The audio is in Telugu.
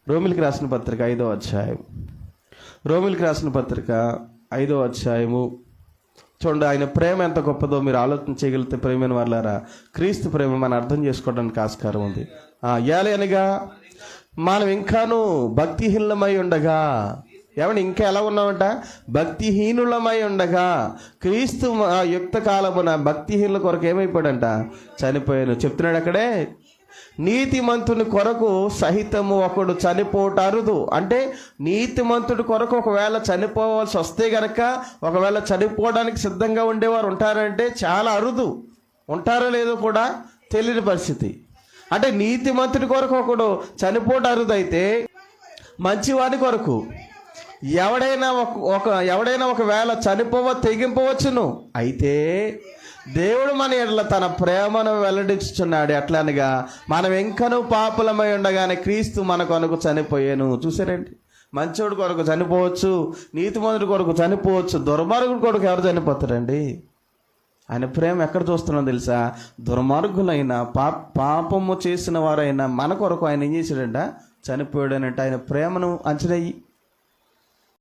రోమిలికి రాసిన పత్రిక 5వ అధ్యాయం. రోమిలికి రాసిన పత్రిక 5వ అధ్యాయము చూడండి. ఆయన ప్రేమ ఎంత గొప్పదో మీరు ఆలోచన చేయగలిగితే ప్రేమైన వాళ్ళారా, క్రీస్తు ప్రేమ మనం అర్థం చేసుకోవడానికి ఆస్కారం ఉంది. ఏలయనగా మనం ఇంకాను భక్తిహీనులమై ఉండగా, ఏమన్నా ఇంకా ఎలా ఉన్నామంట? భక్తిహీనులమై ఉండగా క్రీస్తు యుక్త కాలమున భక్తిహీనుల కొరకు ఏమైపోయాడంట? చనిపోయాను. చెప్తున్నాడు అక్కడే, నీతిమంతుని కొరకు సహితము ఒకడు చనిపోవట అరుదు. అంటే నీతిమంతుడి కొరకు ఒకవేళ చనిపోవాల్సి వస్తే గనక, ఒకవేళ చనిపోవడానికి సిద్ధంగా ఉండేవారు ఉంటారంటే చాలా అరుదు. ఉంటారో లేదో కూడా తెలియని పరిస్థితి. అంటే నీతిమంతుడి కొరకు ఒకడు చనిపోవట అరుదు. అయితే మంచివాడి కొరకు ఎవడైనా ఒకవేళ తెగింపవచ్చును. అయితే దేవుడు మన ఎడల తన ప్రేమను వెల్లడించుచున్నాడు. ఎట్లనగా మనం ఇంకనూ పాపులమై ఉండగానే క్రీస్తు మన కొరకు చనిపోయాను. చూసారండి, మంచోడి కొరకు చనిపోవచ్చు, నీతిమంతుడి కొరకు చనిపోవచ్చు, దుర్మార్గుడి కొరకు ఎవరు చనిపోతారండి? ఆయన ప్రేమ ఎక్కడ చూస్తున్నాం తెలుసా? దుర్మార్గులైనా పాపము చేసిన వారైనా మన కొరకు ఆయన ఏం చేశాడంట? చనిపోయాడనంటే ఆయన ప్రేమను అంచనయ్యి